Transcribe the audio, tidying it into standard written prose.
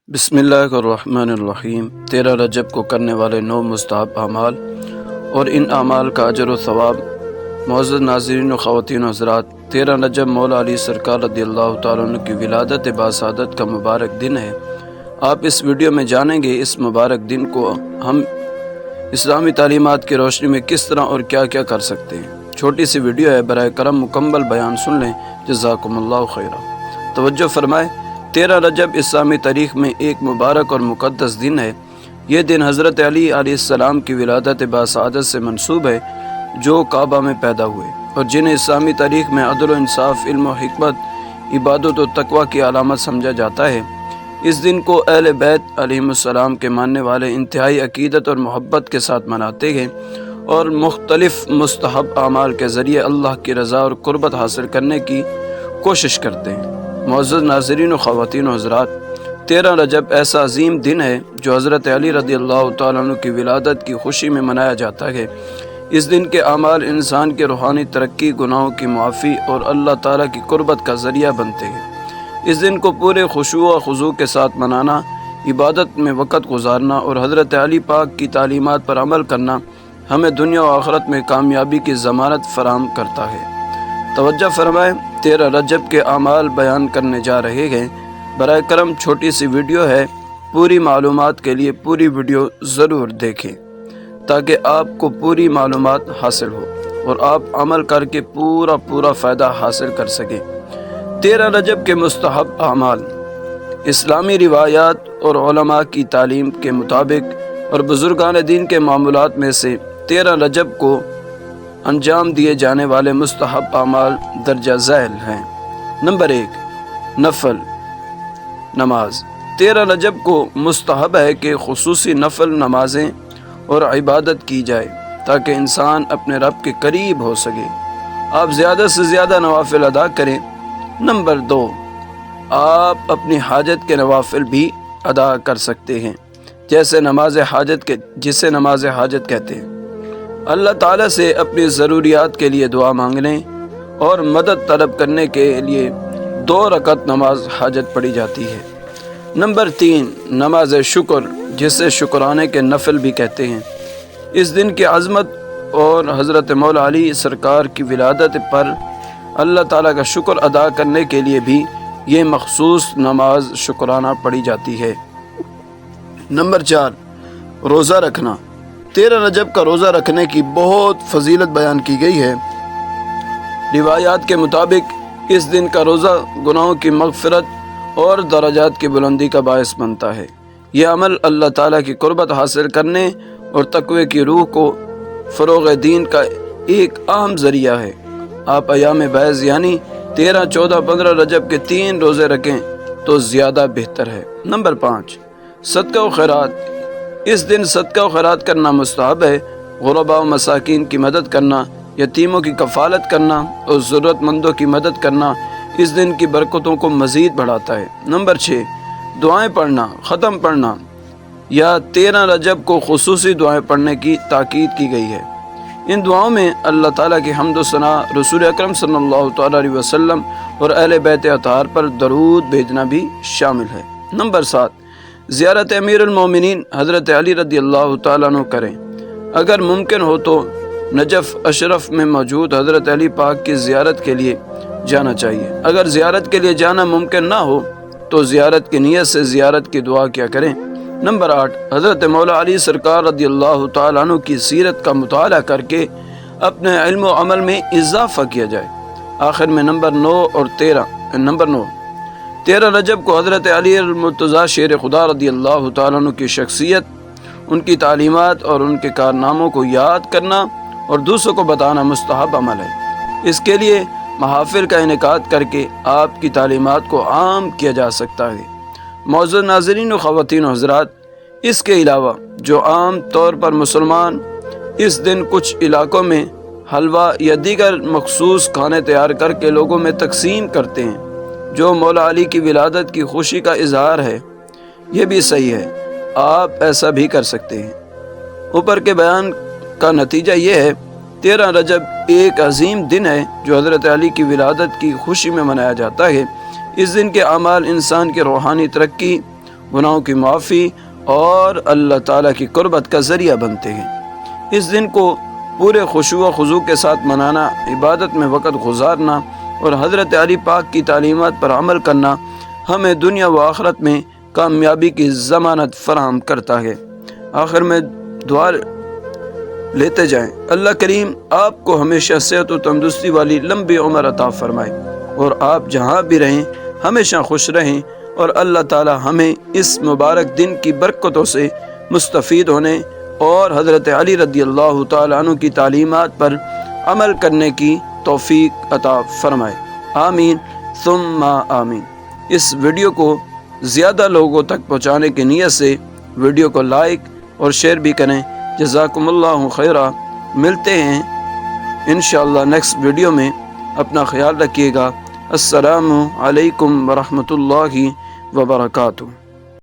बिस्मिल्लाहिर्रहमानिर्रहीम। 13 रजब को करने वाले 9 मुस्तहब अमाल और इन अमाल का अजर व सवाब। मुअज़्ज़ज़ नाज़रीन व ख़वातीन व हज़रात, 13 रजब मौला अली सरकार रज़ियल्लाहु तआला अन्हु की विलादत बासादत का मुबारक दिन है। आप इस वीडियो में जानेंगे इस मुबारक दिन को हम इस्लामी तालीमात की रोशनी में किस तरह और क्या क्या कर सकते हैं। छोटी सी वीडियो है, बराए करम मुकम्मल बयान सुन लें। जज़ाकुमुल्लाहु खैरा। तवज्जो फरमाएँ। 13 रजब इस्लामी तारीख़ में एक मुबारक और मुक़द्दस दिन है। ये दिन हज़रत अली अलैहिस्सलाम की विलादत बासादत से मंसूब है, जो काबा में पैदा हुए और जिन्हें इस्लामी तारीख़ में अदल व इंसाफ, इल्म व हिकमत, इबादत व तक़वा की अलामत समझा जाता है। इस दिन को अहले बैत अलैहिमुस्सलाम के मानने वाले इंतहाई अक़ीदत और मोहब्बत के साथ मनाते हैं और मुख्तलिफ़ मुस्तहब आमाल के ज़रिए अल्लाह की रज़ा और क़ुर्बत हासिल करने की कोशिश करते हैं। मुअज़्ज़ज़ नाज़रीन व ख़वातीन व हज़रात, 13 रजब ऐसा अजीम दिन है जो हज़रत अली रज़ियल्लाहु तआला अन्हु की विलादत की खुशी में मनाया जाता है। इस दिन के आमाल इंसान के रूहानी तरक्की, गुनाहों की मुआफ़ी और अल्लाह ताला की क़ुर्बत का ज़रिया बनते हैं। इस दिन को पूरे खुशू व खुज़ू के साथ मनाना, इबादत में वक़्त गुजारना और हज़रत अली पाक की तालीमात पर अमल करना हमें दुनिया व आखिरत में कामयाबी की ज़मानत फ़राहम करता है। तवज्जो फरमाएँ। 13 रजब के आमाल बयान करने जा रहे हैं। बराए करम छोटी सी वीडियो है, पूरी मालूमात के लिए पूरी वीडियो ज़रूर देखें ताकि आपको पूरी मालूमात हासिल हो और आप अमल करके पूरा फ़ायदा हासिल कर सकें। 13 रजब के मुस्तहब आमाल। इस्लामी रिवायात और उलमा की तालीम के मुताबिक और बुज़ुर्गान दीन के मामूलात में से 13 रजब को अंजाम दिए जाने वाले मुस्तहब आमाल दर्जा ज़ैल हैं। नंबर 1, नफल नमाज। 13 रजब को मुस्तहब है कि खुसूसी नफल नमाजें और इबादत की जाए ताकि इंसान अपने रब के करीब हो सके। आप ज़्यादा से ज़्यादा नवाफिल अदा करें। नंबर 2, आप अपनी हाजत के नवाफिल भी अदा कर सकते हैं, जैसे जिसे नमाज हाजत कहते हैं। अल्लाह ताला से अपनी ज़रूरियात के लिए दुआ मांगने और मदद तलब करने के लिए 2 रकत नमाज हाजत पढ़ी जाती है। नंबर 3, नमाज शुक्र, जिसे शुक्राने के नफल भी कहते हैं। इस दिन की अज़मत और हज़रत मौला अली सरकार की विलादत पर अल्लाह ताला का शुक्र अदा करने के लिए भी ये मखसूस नमाज शुक्राना पढ़ी जाती है। नंबर 4, रोज़ा रखना। 13 रजब का रोज़ा रखने की बहुत फजीलत बयान की गई है। रिवायात के मुताबिक इस दिन का रोज़ा गुनाहों की मग़फ़िरत और दराजात की बुलंदी का बायस बनता है। यह अमल अल्लाह ताला की क़ुर्बत हासिल करने और तक़वे की रूह को फ़रोग़ दीन का एक अहम ज़रिया है। आप अयाम बैज़ यानी 13, 14, 15 रजब के 3 रोज़े रखें तो ज़्यादा बेहतर है। नंबर 5, सदका व खैरात। इस दिन सदका व खैरात करना मुस्तहब है। गुरबा व मसाकीन की मदद करना, यतीमों की कफ़ालत करना और ज़रूरतमंदों की मदद करना इस दिन की बरकतों को मज़ीद बढ़ाता है। नंबर 6, दुआएं पढ़ना, ख़त्म पढ़ना या 13 रजब को खुसूसी दुआएं पढ़ने की ताकीद की गई है। इन दुआओं में अल्लाह ताला की हम्द व सना, रसूल अकरम सल्लल्लाहु तआला अलैहि वसल्लम और अहले बैत अताहर पर दरूद भेजना भी शामिल है। नंबर 7, ज़ियारत अमीरुल मोमिनीन हज़रत अली रज़ियल्लाहु तआला अन्हु करें। अगर मुमकिन हो तो नजफ़ अशरफ में मौजूद हज़रत अली पाक की ज़ियारत के लिए जाना चाहिए। अगर ज़ियारत के लिए जाना मुमकिन ना हो तो ज़ियारत की नीयत से ज़ियारत की दुआ क्या करें। नंबर 8, हज़रत मौला अली सरकार रज़ियल्लाहु तआला अन्हु की सीरत का मुताला करके अपने इल्म व अमल में इज़ाफ़ा किया जाए। आखिर में नंबर 9 और 13 रजब को हज़रत अली अल-मुर्तज़ा शेर खुदा रज़ियल्लाहु तआला अन्हु की शख्सियत, उनकी तालीमात और उनके कारनामों को याद करना और दूसरों को बताना मुस्तहब अमल है। इसके लिए महफ़िल का इनेकाद करके आपकी तालीमात को आम किया जा सकता है। मुअज़्ज़ज़ नाज़रीन व ख़वातीन व हज़रात, इसके अलावा जो आम तौर पर मुसलमान इस दिन कुछ इलाक़ों में हलवा या दीगर मखसूस खाने तैयार करके लोगों में तकसीम करते हैं, जो मौला अली की विलादत की खुशी का इजहार है, ये भी सही है। आप ऐसा भी कर सकते हैं। ऊपर के बयान का नतीजा ये है, 13 रजब एक अजीम दिन है जो हज़रत अली की विलादत की खुशी में मनाया जाता है। इस दिन के अमाल इंसान की रूहानी तरक्की گناہوں کی معافی اور اللہ تعالیٰ کی قربت کا ذریعہ بنتے ہیں۔ اس دن کو پورے خشوع و خضوع کے ساتھ منانا، عبادت میں وقت گزارنا اور حضرت علی پاک کی تعلیمات پر عمل کرنا ہمیں دنیا و آخرت میں کامیابی کی ضمانت فراہم کرتا ہے۔ آخر میں دعا لیتے جائیں، اللہ کریم آپ کو ہمیشہ صحت و تندرستی والی لمبی عمر عطا فرمائے، اور آپ جہاں بھی رہیں ہمیشہ خوش رہیں، اور اللہ تعالی ہمیں اس مبارک دن کی برکتوں سے مستفید ہونے اور حضرت علی رضی اللہ تعالیٰ عنہ کی تعلیمات پر عمل کرنے کی توفیق عطا فرمائے، آمین ثم آمین۔ اس ویڈیو کو زیادہ لوگوں تک پہنچانے کی نیت سے ویڈیو کو لائک اور شیئر بھی کریں۔ جزاکم اللہ خیرہ۔ ملتے ہیں انشاءاللہ نیکسٹ ویڈیو میں، اپنا خیال رکھیے گا۔ السلام علیکم ورحمۃ اللہ وبرکاتہ۔